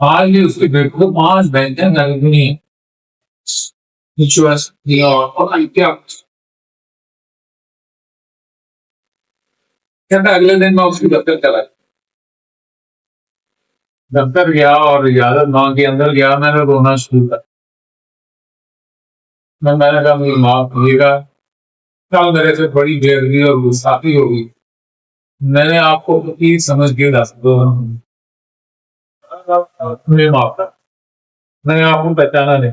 आज भी उसके बेटे को 5 बेंचें लगनी विश्वास दिया और क्या कहता अगले दिन मैं उसकी दफ्तर चला दफ्तर गया और इजाजत मांग के अंदर गया। मैंने रोना शुरू कर मैंने कहा मुझे माफ करिएगा, कल मेरे से बड़ी बेदबी और गुस्ताखी होगी। मैंने आपको की समझ के दस दो मुझे माफ कर, मैंने आपको पहचाना नहीं।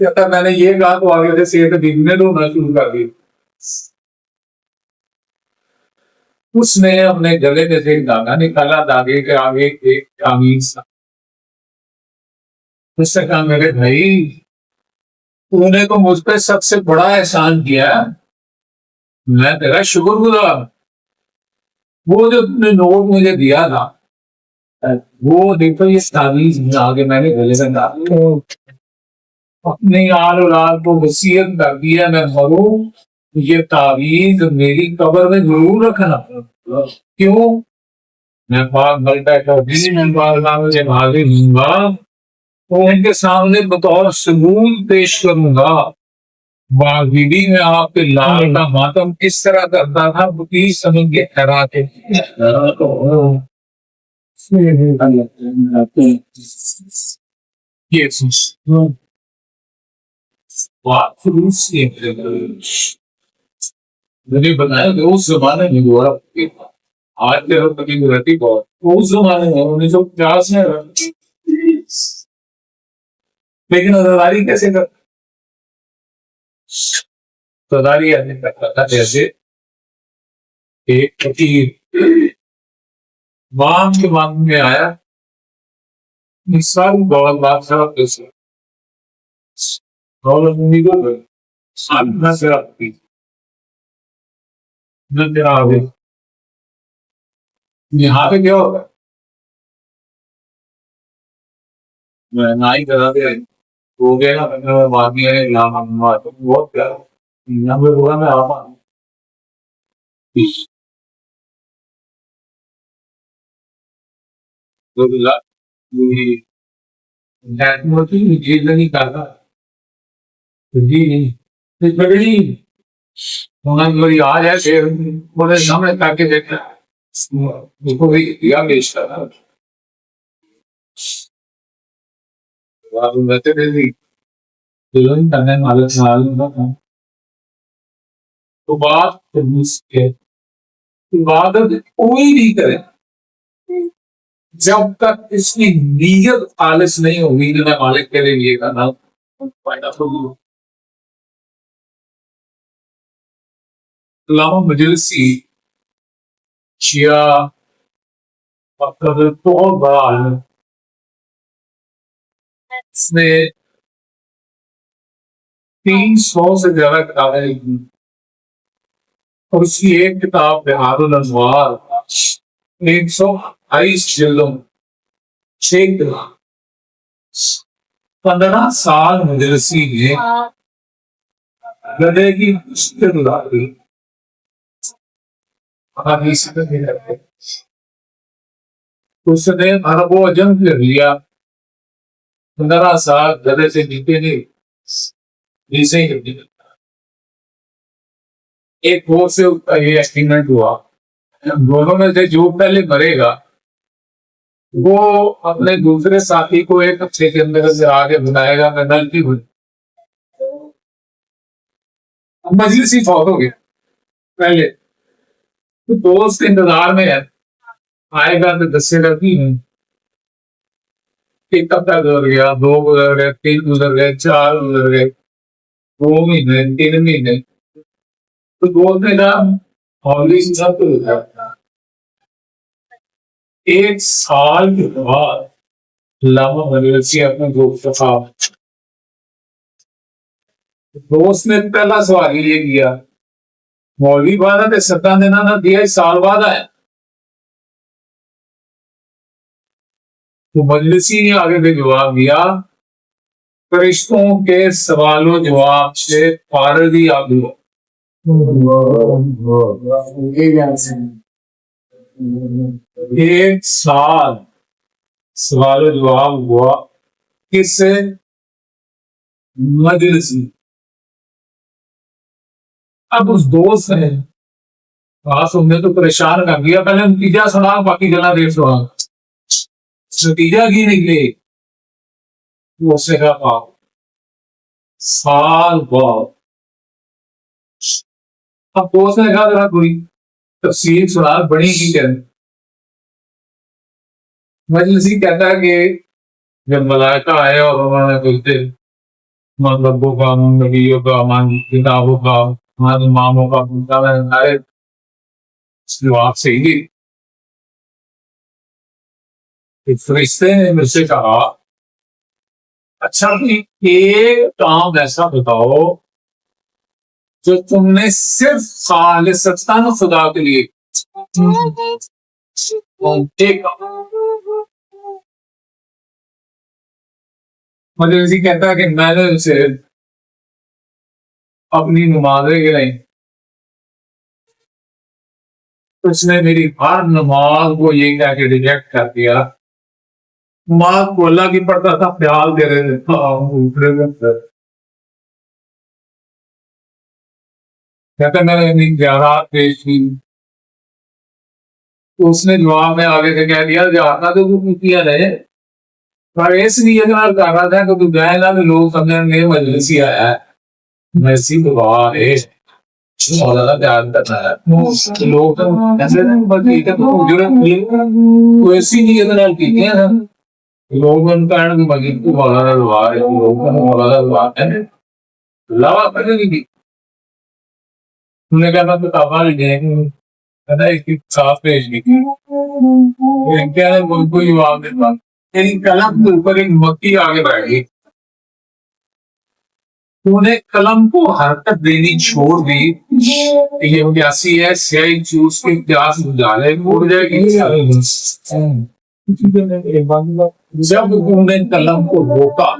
कहता मैंने ये कहा तो आगे से सेहत बीवी ने रोना शुरू कर दी। उसने अपने गले में से धागा निकाला, धागे के आगे एक कामीज था। उसने कहा मेरे भाई तूने तो मुझ पर सबसे बड़ा एहसान किया, मैं तेरा शुक्रगुजार। वो जो तुमने नोट मुझे दिया था वो देखो, ये तावीज में आगे मैंने गले में डाल अपनी आल औलाद को वसीयत कर दिया, मैं मरूं ये तावीज मेरी कब्र में जरूर रखना। क्यों? मैं पाक मलटा का मुझे हाजिर हूंगा तो उनके सामने बतौर सबूत पेश करूंगा वाजिदी में आपके लाल का मातम किस तरह करता था, प्लीज समझ के ठहराते मैंने बताया कि उस जमाने में गोरा आज के वक्त की रहती बहुत, तो उस जमाने में 1950 में लेकिन अदादारी कैसे कर अदादारी ऐसे करता था जैसे एक फकीर मांग के मांग में आया, सारी दौलत बादशाह कैसे दौलत नहीं को सारी से रखती न तेरा आगे यहाँ पे क्या होगा, मैं ना ही करा दे हो गया ना बाकी है यहाँ तो बहुत प्यार यहाँ पे बोला मैं आप तो जेल नहीं करता जी नहीं बड़ी उन्होंने आज है फिर बोले सामने ताके देखना उसको भी दिया बेचता था रहते थे दुल्हन करने वाले साल तो इबादत कोई भी करे जब तक इसकी नीयत खालिस नहीं होगी कि मैं मालिक के लिए करना फायदा तो अल्लामा मजलिसी शिया बहुत बड़ा आलम, इसने 300 से ज्यादा किताबें लिखी और उसकी एक किताब बिहारुल अनवार 128 जिल्दों 15 साल मदरसी ने गधे की मुश्किल गुजारी उसने अरबो अजम कर लिया। 15 साल गधे से जीते नहीं जैसे ही एक वो से उसका ये एक्सीडेंट हुआ, दोनों में से जो पहले मरेगा वो अपने दूसरे साथी को एक हफ्ते के अंदर से आगे बुलाएगा, मैं गलती हुई मजलिस ही फौत हो गया पहले तो दोस्त इंतजार में है, आएगा तो दसेगा कि एक हफ्ता गुजर गया, 2 गुजर गए, 3 गुजर गए, 4 गुजर गए, 2 महीने 3 महीने तो बोलते ना हॉली सब तो होता है। 1 साल के बाद लामा मदरसी अपने दोस्त का दोस्त ने पहला सवाल ये किया मौलवी बाद सत्ता देना ना दिया, 1 साल बाद आया तो मजलिसी ने आगे भी जवाब दिया फरिश्तों के सवालों जवाब से फारग ही आप हुआ। 1 साल सवाल जवाब हुआ किससे? मजलिस में। अब उस दोस्त ने खास हमने तो परेशान कर दिया, पहले नतीजा सुना, बाकी गला देर सुना। नतीजा की निकले? वो उससे कहा साल बाद। अब दोस्त ने कहा जरा कोई तफसील सुना, बड़ी की कर। मजलिसी कहता है कि जब मलाइका आए और उन्होंने बोलते मन रब्बों का, मन नबियों का, मन किताबों का, मन इमामों का, पूछा मैंने सारे जवाब सही दी। एक फरिश्ते ने मुझसे कहा अच्छा भाई, एक काम ऐसा बताओ जो तुमने सिर्फ खालिसतान खुदा के लिए एक। मुझे इसी कहता है कि मैंने उसे अपनी नमाजें गिराई, उसने मेरी हर नमाज को ये कह के रिजेक्ट कर दिया। नमाज को अल्लाह की पढ़ता था, ख्याल दे रहे थे। कहते मैंने अपनी ज़ियारत पेश की, तो उसने जवाब में आगे से कह दिया जाना तो तू किया रहे, पर इसलिए कर रहा था कि तू जाए ना, तो लोग समझेंगे मजलिसी आया है। मैसी दुआ है और ज्यादा प्यार करना है, तो लोग तो ऐसे नहीं, बस ठीक है तो जो ऐसी नहीं है ना ठीक है ना, लोग उनका मजीद को वाला दुआ है, लोग वाला दुआ है लावा पहले नहीं दी। उन्होंने कहा मैं किताबा ले जाएंगे, कहता इसकी साफ भेजनी थी। क्या है कोई जवाब नहीं था, तेरी कलम के ऊपर एक मक्खी आगे बैठ गई, तूने कलम को हरकत देनी छोड़ दी, ये प्यासी है स्याही चूस के प्यास बुझा ले, उड़ जाएगी। जब तूने कलम को रोका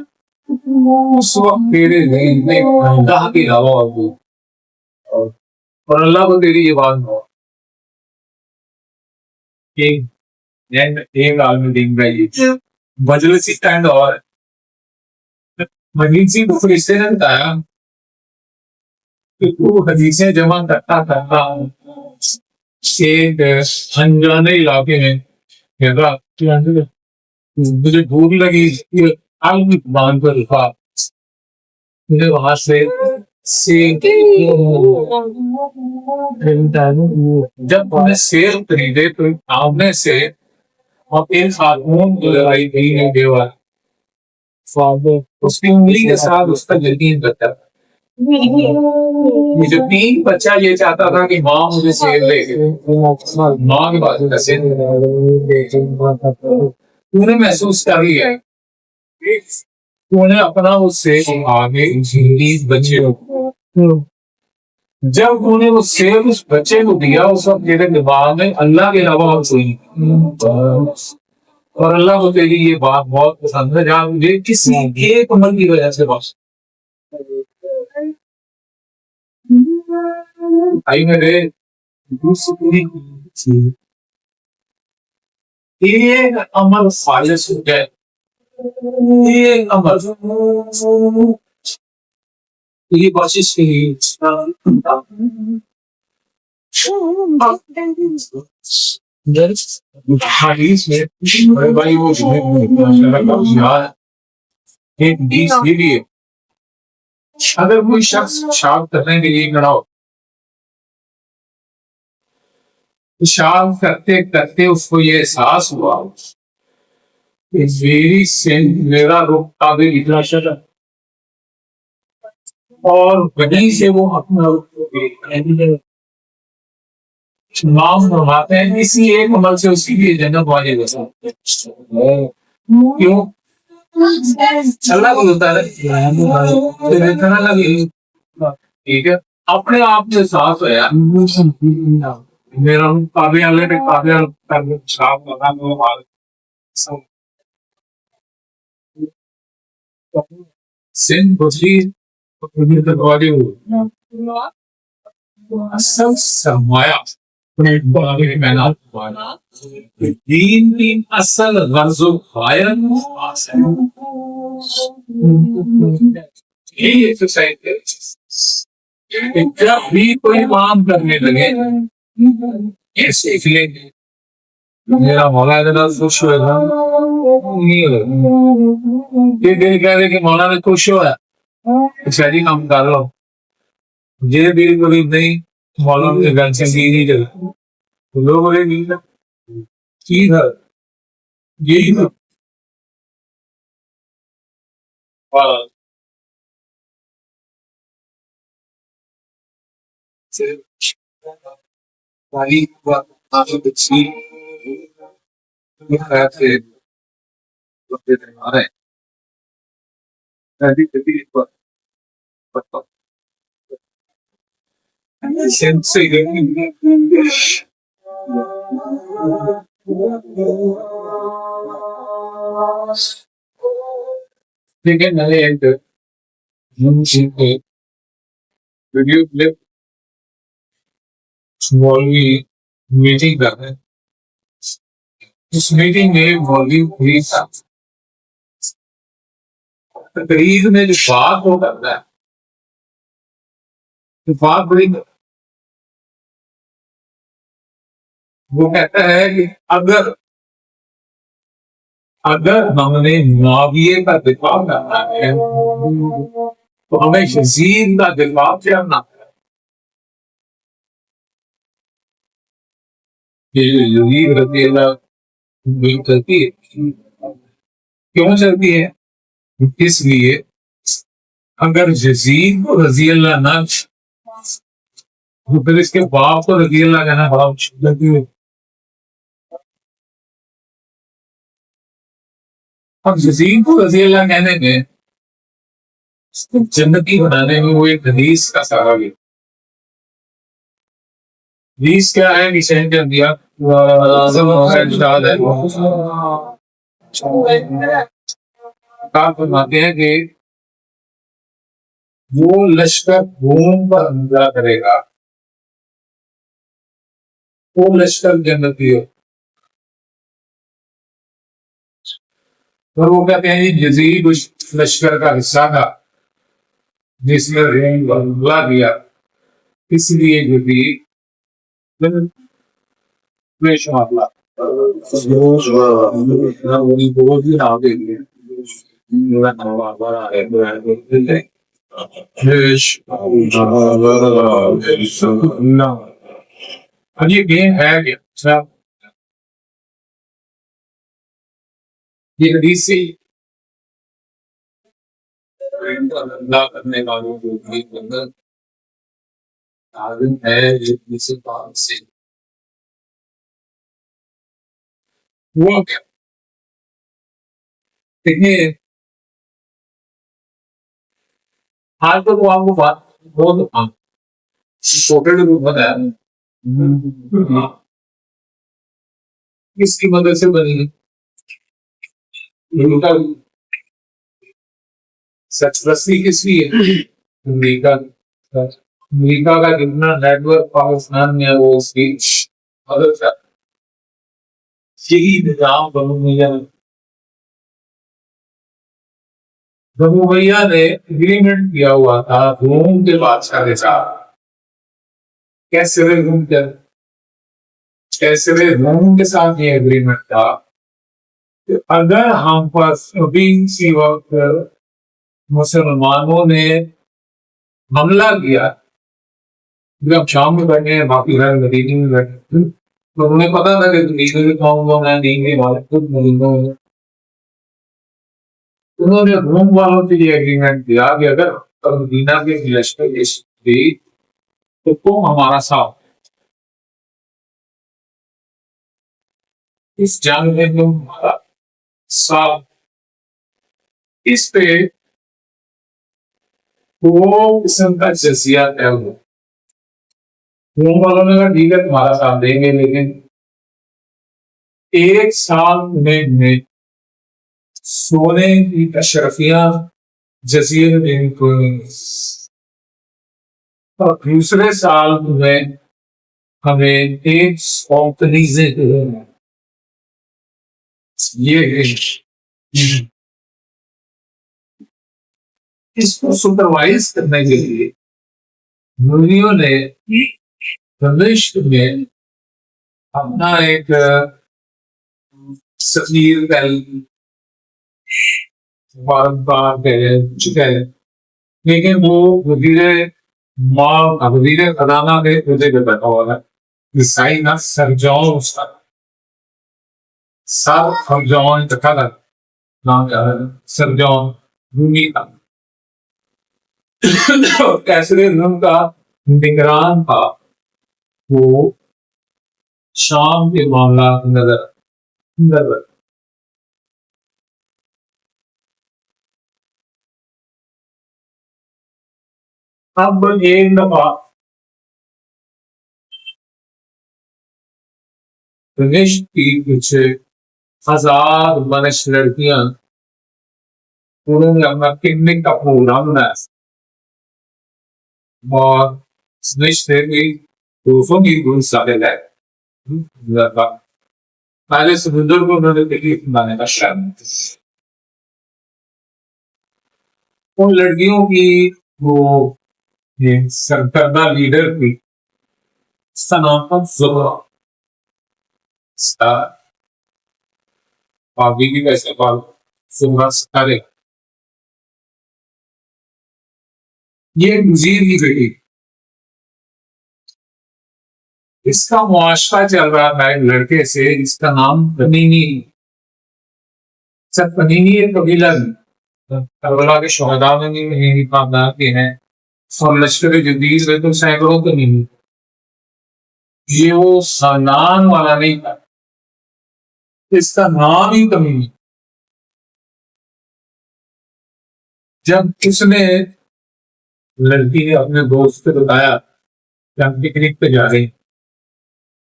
उस वक्त तेरे दिल में अल्लाह की हवा और अल्लाह को तेरी ये बात हो एक आदमी दिन रही मजलिसी स्टैंड और मजीद सी फरिश्ते ने बताया कि तू हदीसें जमा करता करता एक अनजाने इलाके में गया, मुझे भूख लगी, आग की दुकान पर रुका, मुझे वहां से जब मैंने सेब खरीदे तो सामने से और एक खातून गुजर आई थी देवर, उसकी उंगली के साथ उसका जल्दी बच्चा, ये जो तीन बच्चा ये चाहता था कि माँ मुझे सेब दे, माँ के पास कैसे तूने महसूस कर लिया, तूने अपना उससे आगे तीस बच्चे, जब उन्होंने वो सेब उस बच्चे को दिया उस वक्त तेरे दिमाग में अल्लाह के अलावा और कोई और अल्लाह को तेरी ये बात बहुत पसंद है, जहाँ मुझे किसी एक अमल की वजह से बस भाई मेरे दूसरी एक अमल खालिस हो गए, एक अमल ये कोशिश की हदीस में बड़े भाई वो यार एक बीस ये भी है, अगर कोई शख्स पेशाब करने के लिए खड़ा हो, पेशाब करते करते उसको ये एहसास हुआ कि मेरी से मेरा रुख काबिल इतना शर, और वहीं से वो अपना नाम फरमाते हैं इसी एक अमल से उसकी भी जन्नत वाजिब है। क्यों? अल्लाह को होता है, ठीक है, अपने आप में साफ है यार, मेरा काबे वाले ने काबे कर साफ लगा दो बाल सिंध बची दरवाजे असल सरमाया मैंने आपको बोला, दीन की असल गर्ज़ो गायत पास है। यही एक्सरसाइज है कि जब भी कोई काम करने लगे ये सीख लेंगे, मेरा मौला इतना खुश होगा नहीं होगा। ये दिल कह रहे कि मौला ने खुश हुआ शादी काम कर लो, ये दिल कभी नहीं मौला ने गल चंगी नहीं चला तो लोग बोले नहीं था ठीक है यही था। हाँ, सिर्फ भाई बात आगे बच्ची खैर से वक्त आ रहे हैं कभी बताओ से ठीक है मैंने एक वीडियो क्लिप मौलवी मीटिंग कर रहे हैं। उस मीटिंग में मौलवी भी था। तकरीर में जो बात वो करता है तो बात बड़ी वो कहता है कि अगर अगर हमने मुआविये का दिफा करना है तो हमें यजीद का दिफा करना है। ये यजीद रज़ी अल्लाह चलती है क्यों चलती है? इसलिए अगर यजीद को रज़ी अल्लाह ना तो फिर इसके बाप को रज़ी अल्लाह कहना बड़ा मुश्किल लगती है। अब यजीद को रज़ी अल्लाह कहने में जन्नती बनाने में वो एक हदीस का सहारा भी। हदीस क्या है कि शहर कर दिया इरशाद है आप फरमाते हैं कि वो लश्कर घूम पर हमला करेगा वो लश्कर जन्नती हो। और वो कहते हैं ये यजीद उस लश्कर का हिस्सा था जिसने रोम पर हमला किया, इसलिए यजीद बेशुमार बहुत ही नाम देंगे अब ये गेम है क्या? ये हदीस से अल्लाह करने वालों को भी बंधन आदम है जिस बात से वो क्या देखिए हाल तो आपको बात बहुत छोटे के रूप बताया किसकी मदद से बनी है उनका सरपरस्ती किसकी है? अमेरिका अमेरिका का जितना नेटवर्क पाकिस्तान में है वो उसकी मदद का यही निजाम बनु भैया ने एग्रीमेंट किया हुआ था रोम के बादशाह के साथ। कैसे रोम के साथ ये एग्रीमेंट था कि अगर हम पर अभी इसी वक्त मुसलमानों ने हमला किया जब शाम में बैठे हैं बाकी घर मदीने में बैठे तो उन्हें पता था कि मदीने में खाऊंगा मैं नहीं खुद मदीनों में उन्होंने रोम वालों से ये एग्रीमेंट दिया कि अगर मदीना के लश्कर दी तो तुम हमारा साथ इस जंग में तुम हमारा साथ। इस पे वो किस्म का जजिया तय हुआ। रोम वालों ने कहा ठीक है तुम्हारा साथ देंगे लेकिन 1 साल में सोने की अशरफियां जजीरे में और दूसरे साल में हमें तेज और तरीजे ये इसको सुपरवाइज करने के लिए मुनियों ने भविष्य में अपना एक सफीर बार चुका है, लेकिन वो वजीर खजाना के मुझे पे बैठा हुआ है। ईसाई ना सरजौन उसका सर सरजौन तक नाम याद है, सरजौन भूमि का कैसरे रूम का निगरान था। वो शाम के मामला नजर नजर अब एक दफा प्रदेश की कुछ हजार मनुष्य लड़कियां उन्होंने अपना पिकनिक का प्रोग्राम बनाया और निश्चित ही दोस्तों की गुण सारे लाए। पहले समुद्र को उन्होंने पिकनिक मनाने का शायद उन लड़कियों की वो ये सरकर्दा लीडर थी, उसका नाम था जुहरा। भाभी की वैसे बात जुहरा सितारे, ये मुजीर की बेटी। इसका मुआशरा चल रहा था एक लड़के से जिसका नाम पनीनी। सर पनीनी एक कबीला करबला के शहदा में भी पनीनी खानदान के हैं और लश्कर जदीद में तो सैकड़ों पनीनी। ये वो सनान वाला नहीं था, इसका नाम ही तमीनी। जब उसने लड़की ने अपने दोस्त को बताया कि हम पिकनिक पे जा रहे हैं,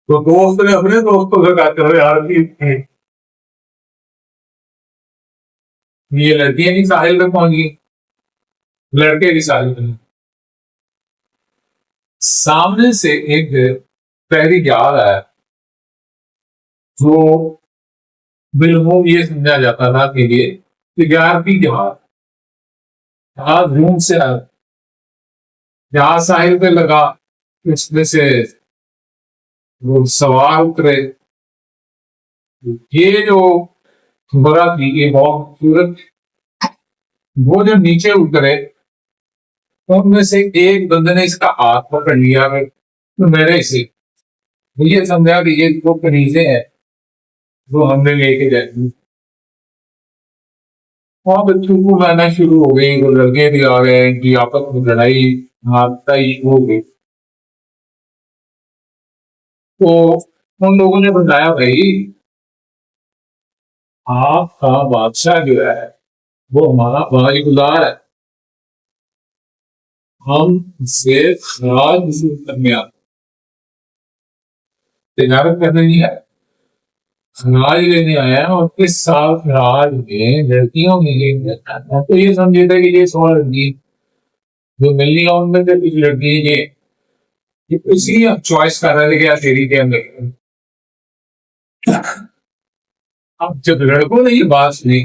तो दोस्त ने अपने दोस्तों से कहा चलो यार ये लड़कियां भी साहिल पे पहुंच गई, लड़के भी साहिल पे। सामने से एक पहरी जहाज आया जो बिल्कुल ये समझा जाता था कि ये तिजारती जहाज जहाज रूम से आया। जहाज साहिल पे लगा, उसमें से वो सवार उतरे। ये जो बड़ा थी ये बहुत खूबसूरत, वो जो नीचे उतरे तो उनमें से एक बंदे ने इसका हाथ पकड़ लिया तो मेरे से मुझे समझा कि ये दो कनीजे हैं जो हमने लेके जाएंगे। वहां पे चूकू बहना शुरू हो गई, वो लड़के भी आ गए, इनकी आपस में लड़ाई हाथाई हो गई। तो उन लोगों ने बताया भाई आपका बादशाह जो है वो हमारा भाई गुजार है, हम से खराज वसूल करने आते, तिजारत करने नहीं आए, खराज लेने आया है। और इस साल खराज में लड़कियों में तो ये समझे थे कि ये 100 लड़की जो मिलनी है उनमें से कुछ लड़की ये उसी चॉइस कर रहे थे कि यार तेरी के अंदर। अब जब लड़कों ने ये बात सुनी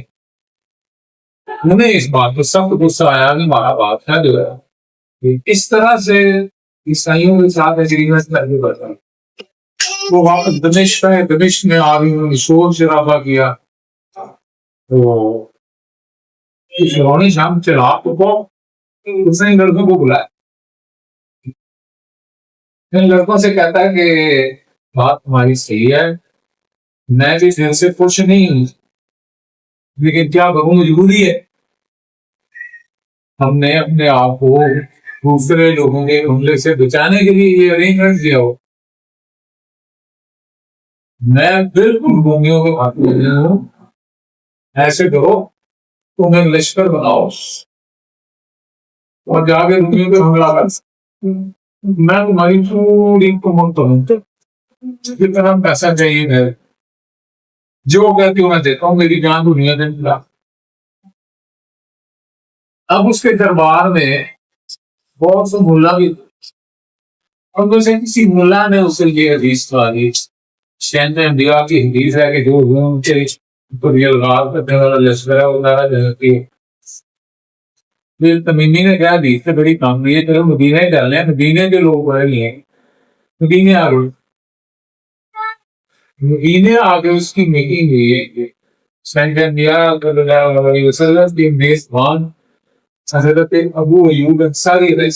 उन्हें इस बात पर सख्त गुस्सा आया कि हमारा बादशाह जो है इस तरह से ईसाइयों के साथ एग्रीमेंट करके करता है। वो वापस दमिश्क है, दमिश्क में आ गई, उन्होंने शोर शराबा किया। तो फिरौनी शाम चला को उसने इन लड़कों को बुलाया, इन लड़कों से कहता है कि बात तुम्हारी सही है, मैं भी दिल से खुश नहीं हूं, लेकिन क्या करूं मजबूरी है। हमने अपने आप को दूसरे लोगों के हमले से बचाने के लिए ये अरेंजमेंट किया हो। मैं बिल्कुल भूमियों को खाती हूँ, ऐसे करो तुम एक लश्कर बनाओ और जाके दुनिया पे हमला कर। मैं तुम्हारी पूरी कमर करूँ, जितना पैसा चाहिए है जो कहती हूँ मैं देता हूँ, मेरी जान दुनिया से मिला। अब उसके दरबार में बहुत से मुल्ला भी, और वैसे किसी मुल्ला ने उसे ये हदीस सुनाई, शहन दिया की हदीस है कि जो उनके रियल गाल करने वाला लश्कर है वो सारा जन्नती है। फिर तमीमी ने क्या हदीस से बड़ी काम ये चलो मदीना ही डालने हैं, मदीने के लोग बड़े नहीं है, मदीने आ गए, मदीने आके उसकी मीटिंग हुई है। सेंट इंडिया की मेजबान हजरत अबू अयूब अंसारी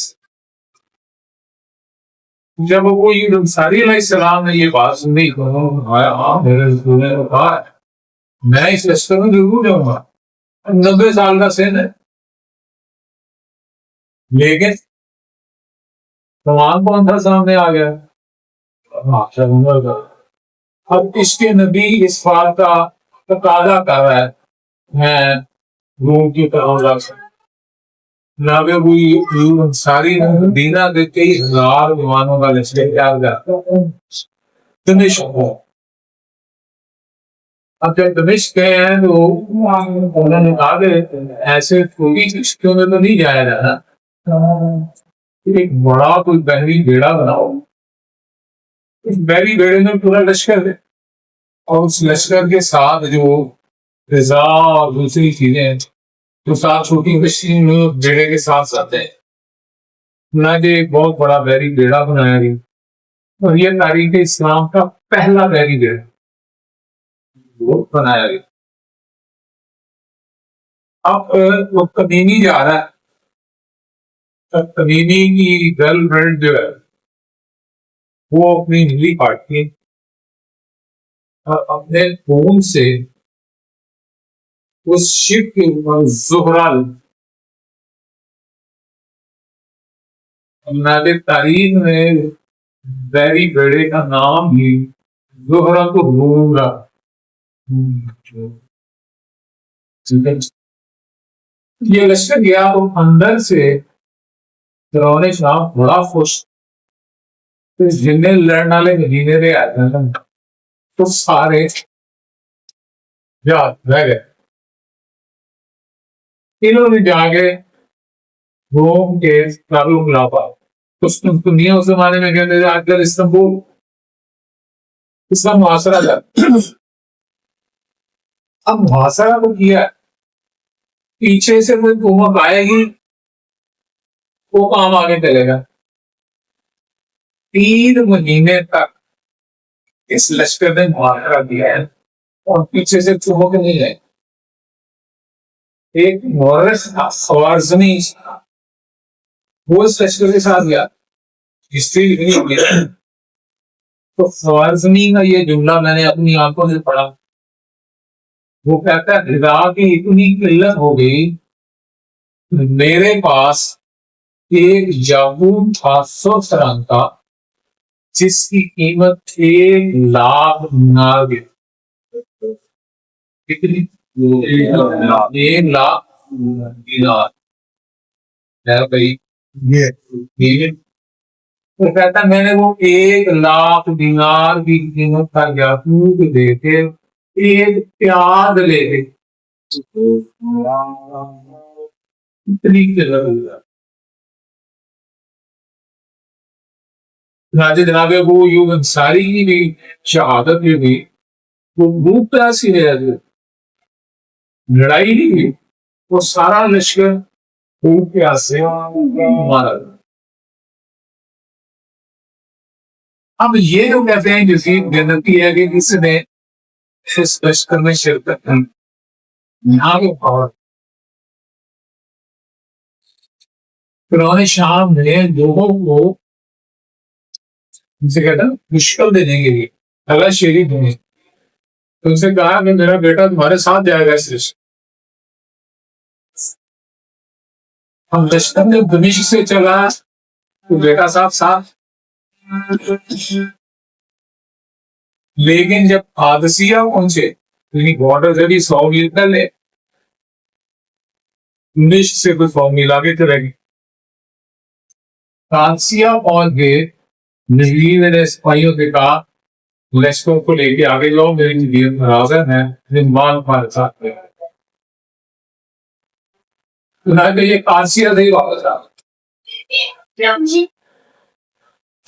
जब वो यूं अंसारी अलैहिस्सलाम ने ये बात सुनी तो हाँ मेरे रसूल ने कहा मैं इस लश्कर में जरूर जाऊंगा, 90 साल का सिन है, लेकिन सवाल कौन था सामने आ गया, माशा उमर का। अब इसके नबी इस बात का तकाजा कर रहा है, मैं रूम की तरह लग सकता नावे हुई अंसारी ने मदीना के कई हजार विमानों का लश्कर तैयार किया दमिश्क को। अब जब दमिश्क गए हैं तो उन्होंने कहा कि ऐसे छोटी किश्तियों में तो नहीं जाया जाना, एक बड़ा कोई बहरी बेड़ा बनाओ। उस बहरी बेड़े में पूरा लश्कर है और उस लश्कर के साथ जो फिजा और दूसरी चीजें तो साथ छोटी कश्ती में बेड़े के साथ साथ है ना कि एक बहुत बड़ा बहरी बेड़ा बनाया गया और ये तारीख इस्लाम का पहला बहरी बेड़ा वो बनाया गया। अब वो तमीमी जा रहा है, तब तमीमी की गर्लफ्रेंड जो है वो अपनी नीली काटती है और अपने फोन से उस शिप के ऊपर जोहरा नादे तारीख में बहरी बेड़े का नाम ही जोहरा को होगा। ये लश्कर गया तो अंदर से फिरौन शाह बड़ा खुश, तो जिन्हें लड़ने वाले मदीने दे आते हैं तो सारे याद रह गए। इन्होंने जाके रोम के दारुल खिलाफा कुछ दुनिया उस जमाने में कहते थे आजकल इस्तांबुल इसका मुहासरा था। अब मुहासरा को किया, पीछे से कोई हुकूमत आएगी वो काम आगे चलेगा। 3 महीने तक इस लश्कर ने मुहासरा दिया है और पीछे से चुमक नहीं है। एक मौरस था ख्वारिज़मी, वो इस लश्कर के साथ गया, हिस्ट्री लिखनी है तो ख्वारिज़मी का ये जुमला मैंने अपनी आंखों से पढ़ा। वो कहता है ग़िज़ा की इतनी किल्लत हो गई, मेरे पास एक याकूत था 100 तरह का जिसकी कीमत 1 लाख दिनार की। कितनी? 1 लाख दिनार है भाई ये। तो कहता मैंने वो 1 लाख दिनार की कीमत का याकूत देके एक प्याज ले गए, इतनी किल्लत। राजे जनाब वो यूं अंसारी की भी शहादत जो हुई वो भूख प्यासी है, लड़ाई नहीं हुई, वो सारा लश्कर भूख प्यास से मारा गया। अब ये जो कहते हैं जिसकी गलती है कि किसने इस लश्कर में शिरकत की, यहाँ के और फिरौन शाम ने लोगों को उनसे कहता मुश्किल देने के लिए अगर शेरी देने तो उनसे कहा कि मेरा बेटा तुम्हारे साथ जाएगा इस रिश्ते। हम लश्कर ने दमिश्क से चला तो बेटा साहब साथ, लेकिन जब कादसिया पहुंचे बॉर्डर से भी 100 मील पहले दमिश्क से कुछ 100 मील आगे चलेगी। कादसिया पहुंच गए, नबी ने सिपाहियों से कहा लश्करों को लेके आगे जाओ, मेरी तबीयत खराब है, मैं जिम्बान हमारे साथ गया। ये कादसिया से ही वापस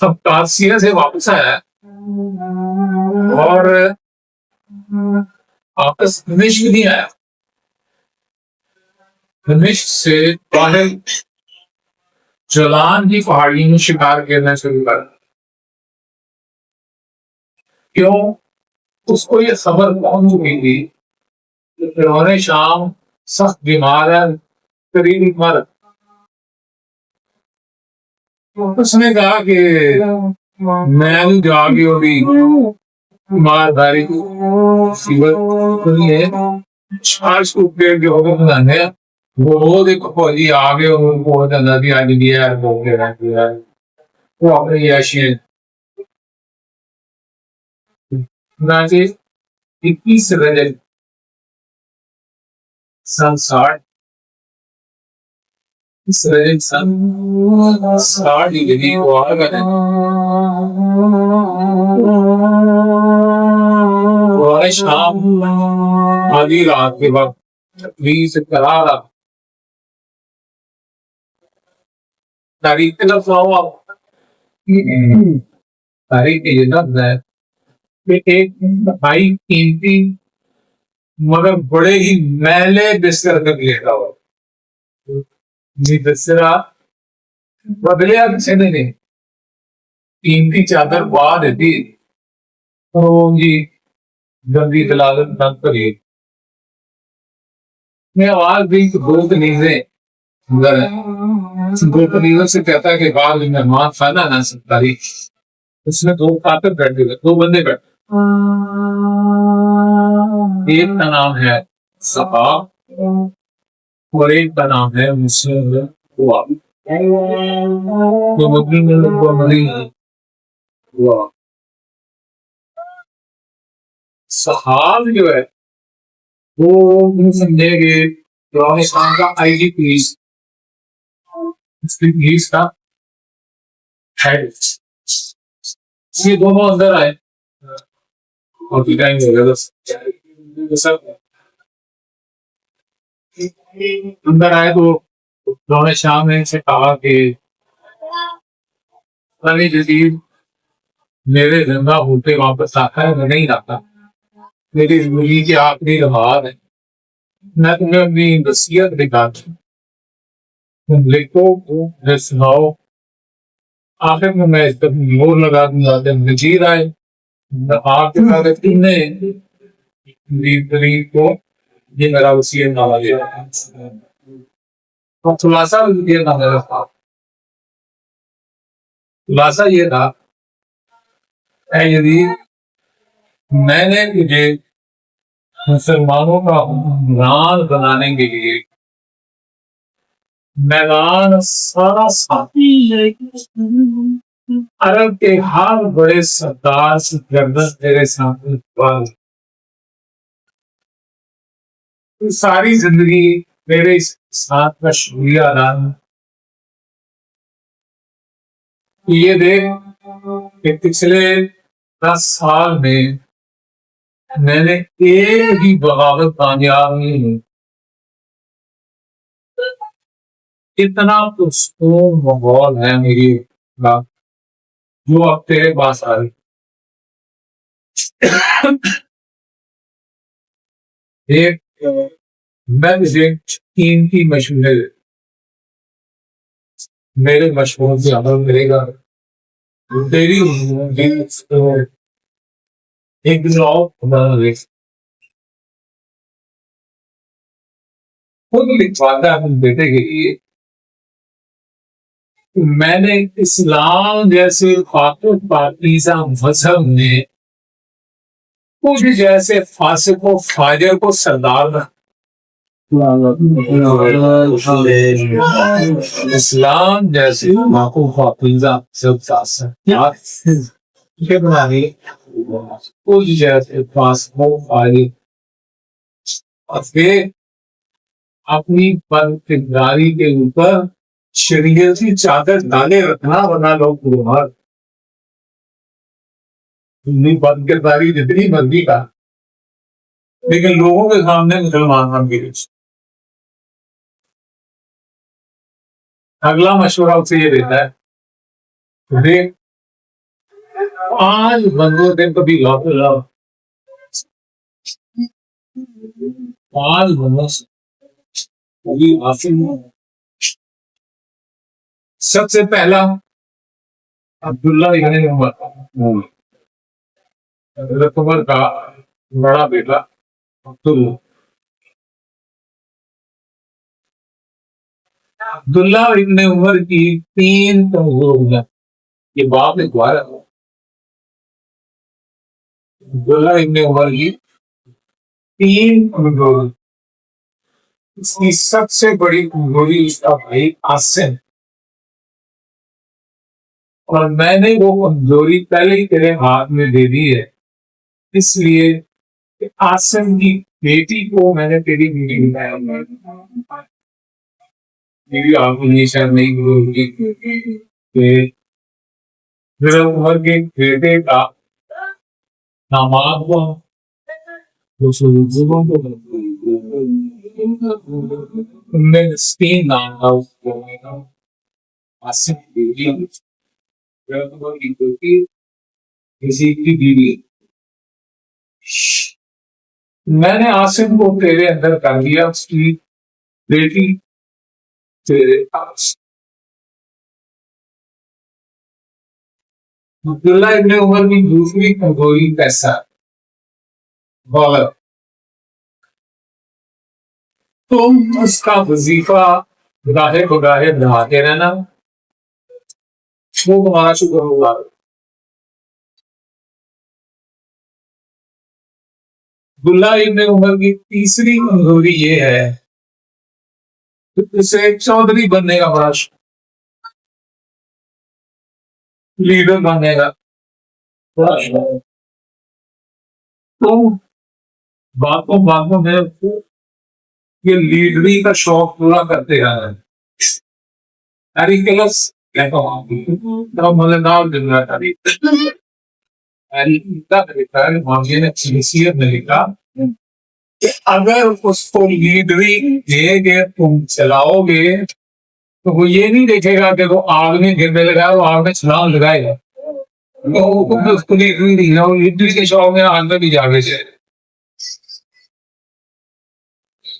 आ अब कासिया से वापस आया और वापस दमिश्क नहीं आया। दमिश्क से बाहर जलान की पहाड़ी में शिकार करना शुरू कर। क्यों? उसको ये खबर पहुंच चुकी थी कि फिरौने शाम सख्त बीमार है, करीब मर। उसने कहा कि मैं भी जाके अभी मारधारी चार्ज को पेड़ के होकर बनाने वो देखो फौजी आ गए और उनको नदी आ गई है बोल के रह गया है। वो अपनी याशी नाचे 21 रजत सन 60 इस रजत सन 60 डिग्री वो आ गए और शाम आधी रात के वक्त बीस करारा तारीख के लफ्ज़ आओ आप तारीख के ये लफ्ज़ है कि एक भाई कीमती मगर बड़े ही मैले बिस्तर में लेटा हुआ जी बिस्तरा बदलिया किसी ने नहीं कीमती चादर पा देती तो जी गंदी दलालत न करिए। मैं आवाज दी कि दो कनीजे अंदर है। दो कनीजों से कहता है कि बाद में मेहमान खाना ना सकतारी। उसमें दो कातर बैठे हुए दो बंदे बैठे। एक का नाम है सफा और एक का नाम है मुस्लिम हुआ। तो मुस्लिम को मरी हुआ सहाब जो है वो समझेंगे पाकिस्तान का IGP का हेड। ये दोनों अंदर आए और टाइम हो गया बस सब अंदर आए तो उन्होंने शाम ने से कहा कि अली जदीद मेरे जिंदा होते वापस आता है मैं नहीं आता। मेरी जिंदगी की आखिरी लम्हात है। मैं तुम्हें अपनी वसीयत दिखाती हूँ तुम लिखो मुझे सुनाओ। आखिर में मैं इस पर मोर लगा दूंगा जब नजीर आए आपके साथ तुमने को ये मेरा वसीयत नामा दिया तो खुलासा ये था मेरा था। खुलासा ये था ऐ यदीद मैंने तुझे मुसलमानों का हुक्मरान बनाने के लिए मैदान सारा अरब के हर बड़े सरदार से गर्दन तेरे सामने सारी जिंदगी मेरे इस साथ का शुक्रिया अदा ये देख कि पिछले 10 साल में मैंने एक भी बगावत कामयाब नहीं हुई। इतना पुरस्कून माहौल है मेरी बात जो अब तेरे पास आ रही। एक मैं तुझे कीमती मशवरे मेरे मशवरों से अमल करेगा तेरी एक दिन और खुद लिखवाता है बेटे के लिए। मैंने इस्लाम जैसे खातिर पाकीज़ा मजहब में कुछ जैसे फासिक फाजर को सरदार बना इस्लाम जैसे माकू पाकीज़ा सब कुछ जैसे फासिक फाजर और फिर अपनी बदकिरदारी के ऊपर शरीयती चादर डाले रखना वरना लोग गुनाह बदकिरदारी जितनी मर्जी का लेकिन लोगों के सामने मुसलमान बन गए। अगला मशवरा उसे ये देता है देख आज बंदों दिन कभी लौट लो, आज बंदों से कभी हासिल नहीं। सबसे पहला अब्दुल्ला इब्न उमर, हजरत उमर का बड़ा बेटा अब्दुल्ला। अब्दुल्ला इब्न उमर की तीन कमजोरियां, ये बाप ने द्वारा अब्दुल्ला इब्न उमर की तीन कमजोरी। इसकी सबसे बड़ी कमजोरी इसका भाई आसिम, और मैंने वो कमजोरी पहले ही तेरे हाथ में दे दी है, इसलिए कि आसिम की बेटी को मैंने तेरी बीवी बनाया। बीवी आपको ये शायद नहीं बोलूंगी कि मेरे उम्र के बेटे का दामाद हुआ, तो सुलझुओं को उनमें स्पेन नाम था उसको, आसिम की बेटी, मेरे उम्र की बेटी, किसी की बीवी। मैंने आसिम को तेरे अंदर कर दिया, उसकी बेटी तेरे पास। अब्दुल्ला इब्न उमर की दूसरी कमजोरी पैसा, दौलत। तुम उसका वजीफा गाहे बगाहे बढ़ाते रहना, वो तुम्हारा शुक्र होगा। अब्दुल्ला इब्न उमर की तीसरी कमजोरी ये है कि उसे चौधरी बनने का बड़ा लीडर बनने का बड़ा शौक। तो बातों में उसको ये लीडरी का शौक पूरा करते हैं। Aristelas no malenar de la carita. Arista militar मांगे ने सीसीए मिलेगा कि अगर उसको लीडरी देगे, तुम चलाओगे, तो वो ये नहीं देखेगा कि वो आग में गिरने लगा, वो आग में छलांग लगाएगा। तो उसको लीडरी नहीं है, वो लीडरी के शौक में आग में भी जागे से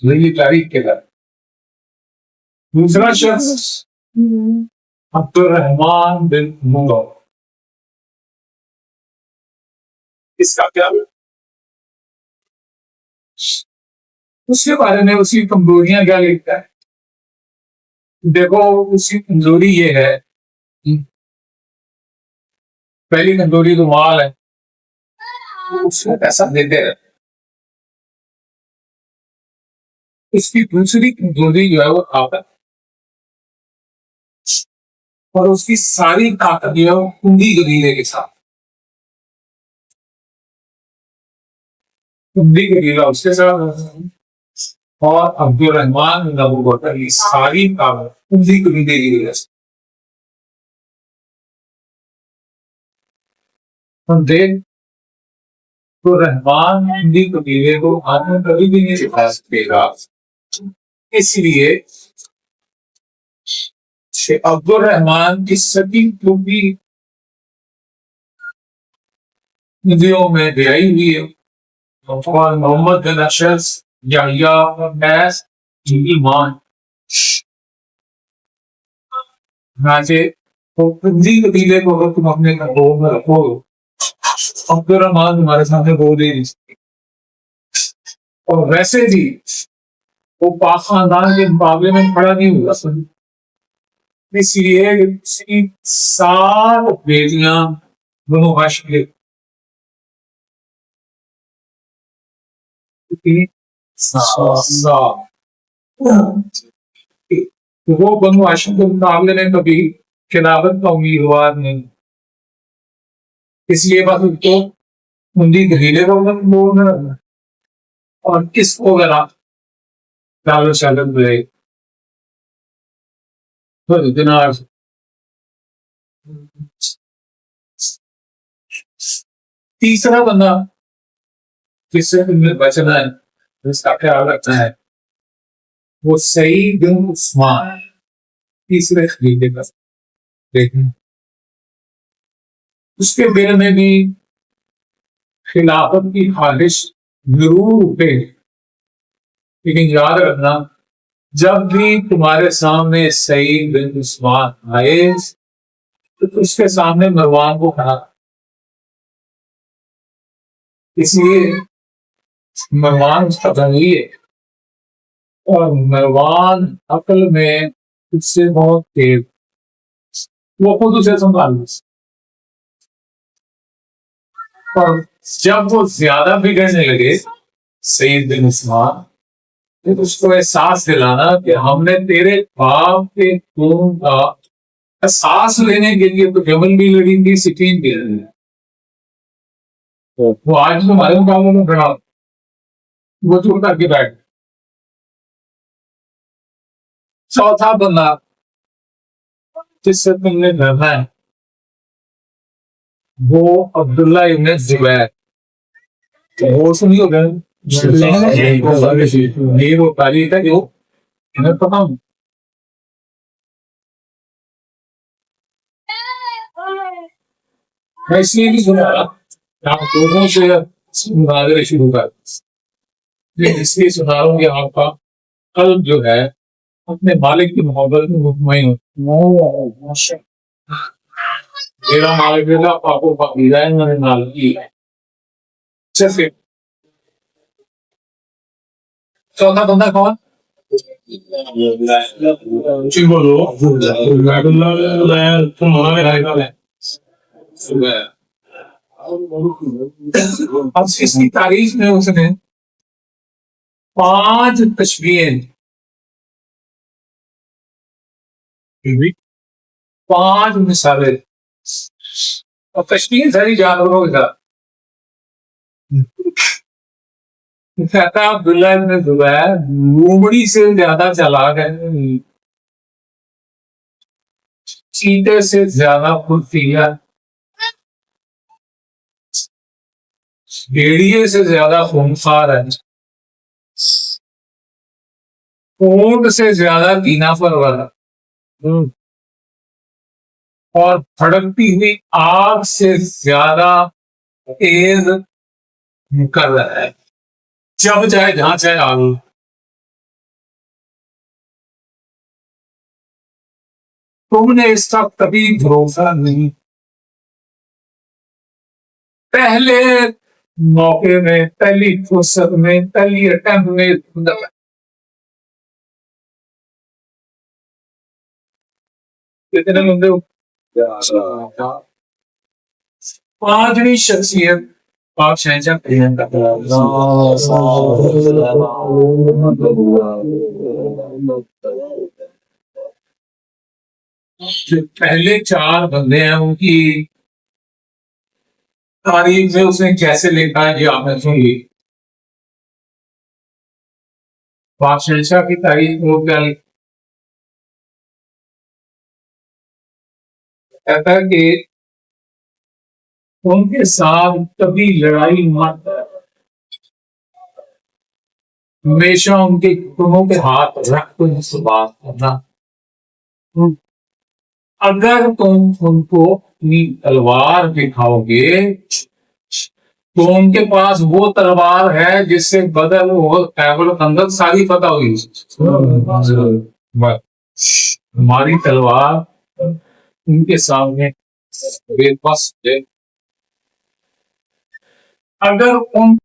ये तारीख के बाद। दूसरा शख्स अब्दुर्रहमान बिन मुगल, इसका क्या, उसके बारे में उसकी कमजोरियां क्या लिखता है? देखो, उसकी कमजोरी ये है, पहली कमजोरी तो माल है, उसको पैसा देते हैं। इसकी दूसरी कमजोरी जो है वो ताकत, और उसकी सारी ताकत जो है वो कुंडी कबीले के साथ, कुंडी कबीला उसके साथ, और अब्दुर्रहमान बिन अबू बकर की सारी ताकत कुंडी कबीले की वजह से। हम देख, तो रहमान कुंडी कबीले को आदमी कभी भी नहीं सिखा सकेगा, इसलिए अब्दुल रहमान की सभी टूबी नदियों में ब्याई हुई है, और मोहम्मद बिन अशरफ, याहिया और मैस ईमान से तो कुंजी कबीले को अगर तुम अपने कंट्रोल में रखो, अब्दुल रहमान तुम्हारे सामने बोल ही नहीं सकते। और वैसे भी वो पाक खानदान के मुकाबले में खड़ा नहीं हुआ, इसलिए उसकी 7 बेटियां दोनों हाशिम, वो बनु हाशिम के मुकाबले में कभी खिलाफत का उम्मीदवार नहीं, इसलिए बस उसको कुंडी कबीले को बोलना, और किसको अगर आप डालो शालत में तो इतना। तीसरा बंदा जिससे तुम्हें बचना है, जिसका ख्याल रखना है, वो सईद बिन उस्मान, तीसरे खलीफे का। देखना उसके दिल में भी खिलाफत की ख्वाहिश जरूर उठे, लेकिन याद रखना, जब भी तुम्हारे सामने सईद बिन उस्मान आए तो उसके सामने मरवान को खड़ा, इसलिए मरवान उसका बनी है और मरवान अकल में उससे बहुत तेज, वो खुद उसे संभाल नहीं सकता। और जब वो ज्यादा बिगड़ने लगे सईद बिन उस्मान, तो उसको एहसास दिलाना कि हमने तेरे बाप के खून का एहसास लेने के लिए तो जमल भी लड़ी थी, सिटीन भी लड़ी थी। तो वो आज तुम्हारे मुकाबले में खड़ा, वो चुप करके बैठ। चौथा बंदा जिससे तुमने डरना है वो अब्दुल्ला इब्न जुबैर। वो सुनियो ये वो तारीख है जो मैं पता हूँ। मैं इसलिए भी सुना आप लोगों से मुनाजरे शुरू कर, इसलिए सुना रहा हूँ कि आपका कल्ब जो है अपने मालिक की मोहब्बत में मुतमईन हो। मेरा मालिक बेटा पापो पकीदा है, मैंने नाल की है। फिर चौथा बंदा कौन? जी बोलो। अब इसकी तारीफ में उसने 5 तशबीहें, 5 मिसालें, और तशबीह सारी जानवरों के साथ। कहता अब्दुल्ला इब्न जुबैर लोमड़ी से ज्यादा चालाक है, चीते से ज्यादा फुर्तीला, भेड़िए से ज्यादा खूंखार है, ऊंट से ज्यादा कीना परवर है, और भड़कती हुई आग से ज्यादा तेज कर रहा है। जब चाहे जहां चाहे आग। तुमने इसका कभी भरोसा नहीं, पहले मौके में, पहली फुर्सत में, पहली अटेम्प्ट में कितने बंदे हो? 5वीं शख्सियत पाक शहंशाह जो पहले 4 बंदे हैं उनकी तारीख में उसने कैसे लिखा है ये आपने सुनी। पाक शहंशाह की तारीख में वो क्या कहता है कि उनके साथ कभी लड़ाई मत, हमेशा उनके घुटनों पे हाथ रख कर उनसे बात करना। अगर तुम उनको अपनी तलवार दिखाओगे तो उनके पास वो तलवार है जिससे बदल और खैबर खंदक सारी फतह हुई। हमारी तलवार उनके सामने बेबस है। अगर उन